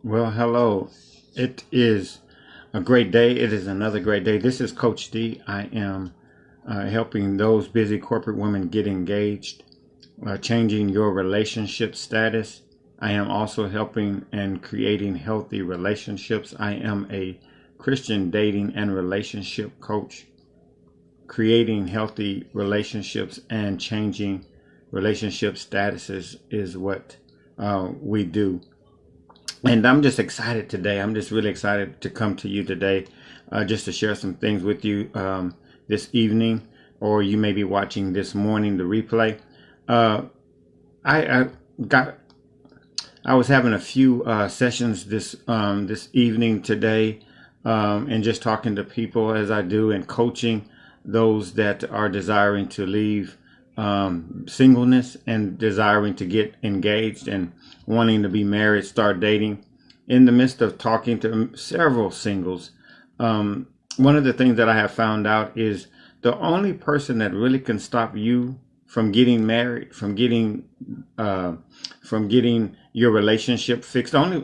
Well, hello. It is a great day. It is another great day. This is Coach D. I am helping those busy corporate women get engaged, changing your relationship status. I am also helping and creating healthy relationships. I am a Christian dating and relationship coach. Creating healthy relationships and changing relationship statuses is what we do. And I'm just excited today. I'm just really excited to come to you today, just to share some things with you this evening, or you may be watching this morning the replay. I got. I was having a few sessions this evening today, and just talking to people as I do, and coaching those that are desiring to leave singleness and desiring to get engaged and wanting to be married, start dating. In the midst of talking to several singles, one of the things that I have found out is the only person that really can stop you from getting married, from getting your relationship fixed, only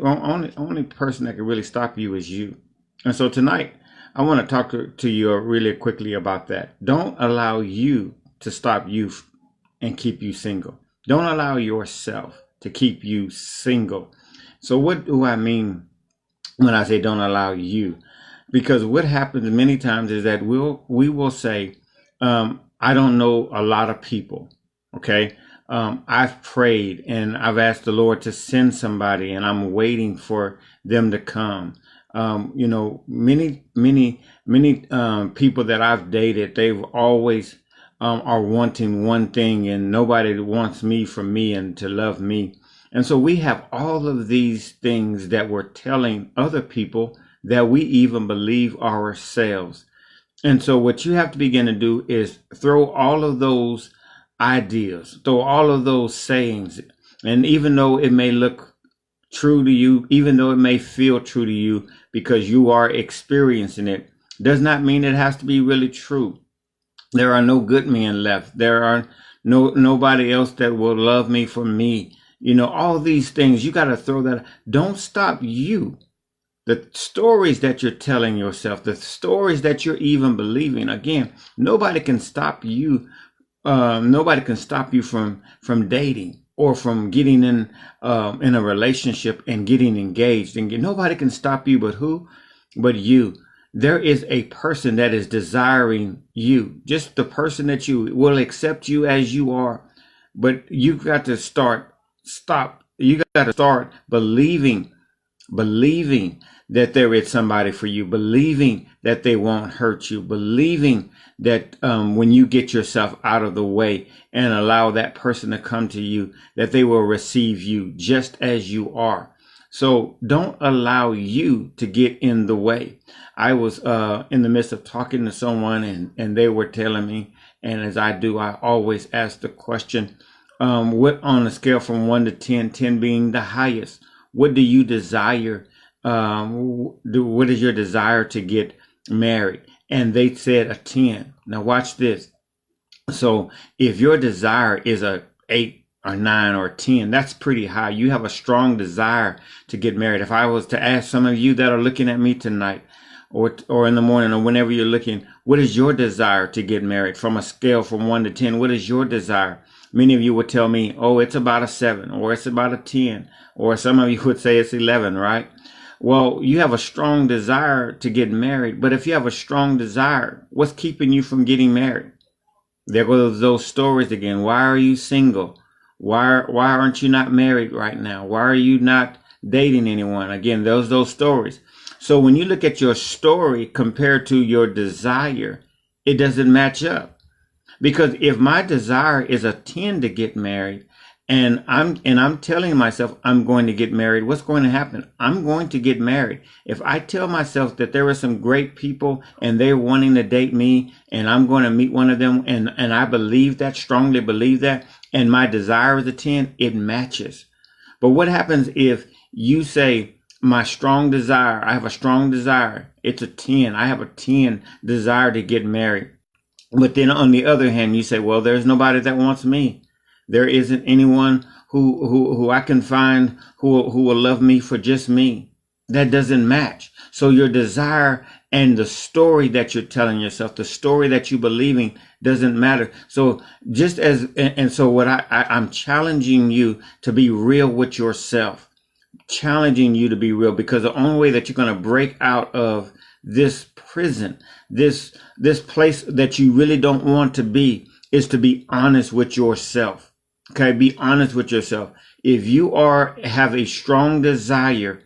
person that can really stop you is you. And so tonight, I want to talk to you really quickly about that. Don't allow you to stop you and keep you single. Don't allow yourself to keep you single. So what do I mean when I say don't allow you? Because what happens many times is that we will say, I don't know a lot of people. Okay. I've prayed and I've asked the Lord to send somebody and I'm waiting for them to come. Many people that I've dated, they've always are wanting one thing, and nobody wants me from me and to love me. And so we have all of these things that we're telling other people that we even believe ourselves. And so what you have to begin to do is throw all of those ideas, throw all of those sayings. And even though it may look true to you, even though it may feel true to you because you are experiencing it, does not mean it has to be really true. There are no good men left. There are nobody else that will love me for me. All these things, you got to throw that. Don't stop you. The stories that you're telling yourself, the stories that you're even believing. Again, nobody can stop you. Nobody can stop you from dating or from getting in a relationship and getting engaged. And nobody can stop you, but who? But you. There is a person that is desiring you, just the person that you will accept you as you are. But you got to you got to start believing that there is somebody for you, believing that they won't hurt you, believing that when you get yourself out of the way and allow that person to come to you, that they will receive you just as you are. So don't allow you to get in the way. I was in the midst of talking to someone and they were telling me, and as I do, I always ask the question, what on a scale from 1 to 10, 10 being the highest, what do you desire? What is your desire to get married? And they said a 10. Now watch this. So if your desire is a 8 or 9 or 10, that's pretty high. You have a strong desire to get married. If I was to ask some of you that are looking at me tonight, or in the morning, or whenever you're looking, what is your desire to get married? From a scale from 1 to 10, what is your desire? Many of you would tell me, oh, it's about a 7, or it's about a 10, or some of you would say it's 11, right? Well, you have a strong desire to get married, but if you have a strong desire, what's keeping you from getting married? There goes those stories again. Why are you single? Why aren't you not married right now? Why are you not dating anyone? Again, those stories. So when you look at your story compared to your desire, it doesn't match up. Because if my desire is a 10 to get married, and I'm telling myself I'm going to get married, what's going to happen? I'm going to get married. If I tell myself that there are some great people and they're wanting to date me and I'm going to meet one of them, and I believe that, strongly believe that, and my desire is a 10, it matches. But what happens if you say, my strong desire, I have a strong desire, it's a 10, I have a 10 desire to get married. But then on the other hand, you say, well, there's nobody that wants me. There isn't anyone who I can find who will love me for just me. that doesn't match. So your desire and the story that you're telling yourself, the story that you're believing doesn't matter. So just as, and so what I'm challenging you to be real with yourself, challenging you to be real, because the only way that you're going to break out of this prison, this place that you really don't want to be, is to be honest with yourself. Okay. Be honest with yourself. If you have a strong desire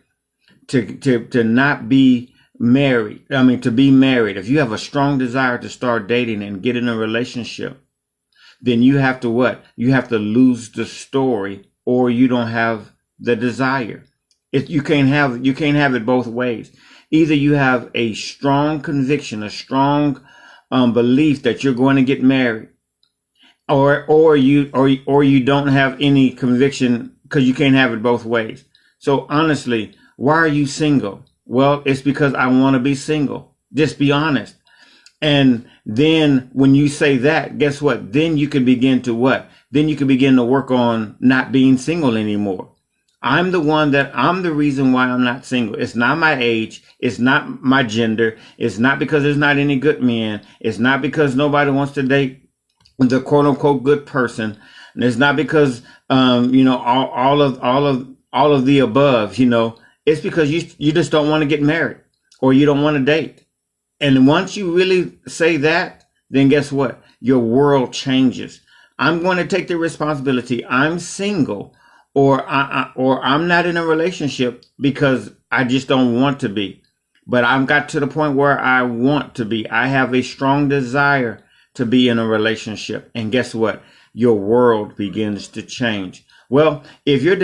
to not be married, to be married, if you have a strong desire to start dating and get in a relationship, then you have to what? You have to lose the story, or you don't have the desire. You can't have it both ways. Either you have a strong conviction, a strong belief that you're going to get married, or you don't have any conviction, because you can't have it both ways. So honestly, why are you single? Well, it's because I want to be single. Just be honest. And then when you say that, guess what? Then you can begin to what? Then you can begin to work on not being single anymore. I'm the reason why I'm not single. It's not my age. It's not my gender. It's not because there's not any good men. It's not because nobody wants to date the quote unquote good person. And it's not because, all of the above, it's because you just don't want to get married, or you don't want to date. And once you really say that, then guess what? Your world changes. I'm going to take the responsibility. I'm single, or I'm not in a relationship because I just don't want to be. But I've got to the point where I want to be. I have a strong desire to be in a relationship. And guess what? Your world begins to change. Well, if you're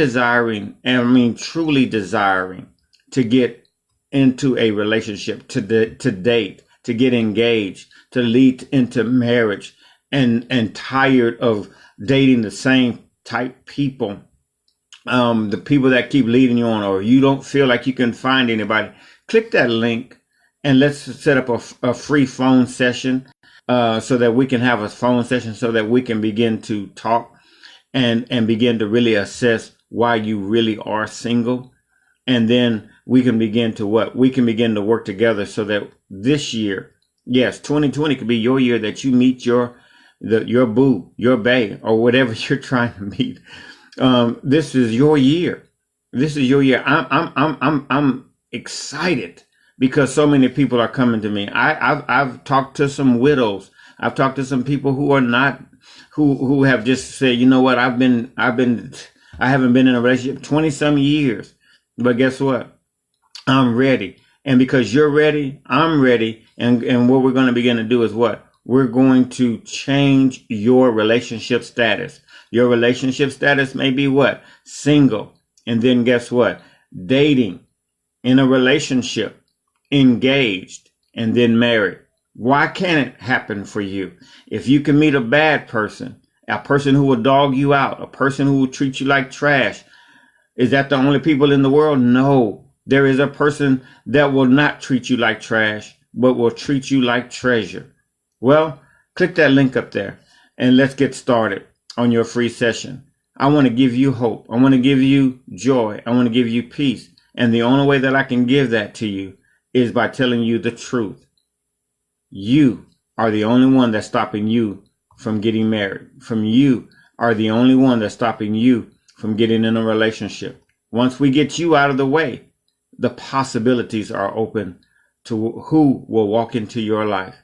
truly desiring to get into a relationship, to date, to get engaged, to lead into marriage, and tired of dating the same type people, the people that keep leading you on, or you don't feel like you can find anybody, click that link and let's set up a free phone session, so that we can have a phone session, so that we can begin to talk and begin to really assess why you really are single. And then we can begin to work together, so that this year, yes, 2020 could be your year that you meet your boo, your bae, or whatever you're trying to meet. This is your year. This is your year. I'm excited because so many people are coming to me. I've talked to some widows. I've talked to some people who are not, who have just said, you know what, I haven't been in a relationship 20 some years, but guess what? I'm ready. And because you're ready, I'm ready. And what we're going to begin to do is what? We're going to change your relationship status. Your relationship status may be what? Single. And then guess what? Dating, in a relationship, engaged, and then married. Why can't it happen for you? If you can meet a bad person, a person who will dog you out, a person who will treat you like trash, is that the only people in the world? No. There is a person that will not treat you like trash, but will treat you like treasure. Well, click that link up there and let's get started on your free session. I want to give you hope. I want to give you joy. I want to give you peace. And the only way that I can give that to you is by telling you the truth. You are the only one that's stopping you from getting married. You are the only one that's stopping you from getting in a relationship. Once we get you out of the way, the possibilities are open to who will walk into your life.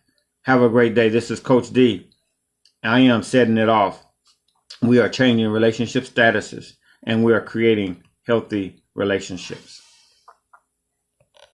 Have a great day. This is Coach D. I am setting it off. We are changing relationship statuses, and we are creating healthy relationships.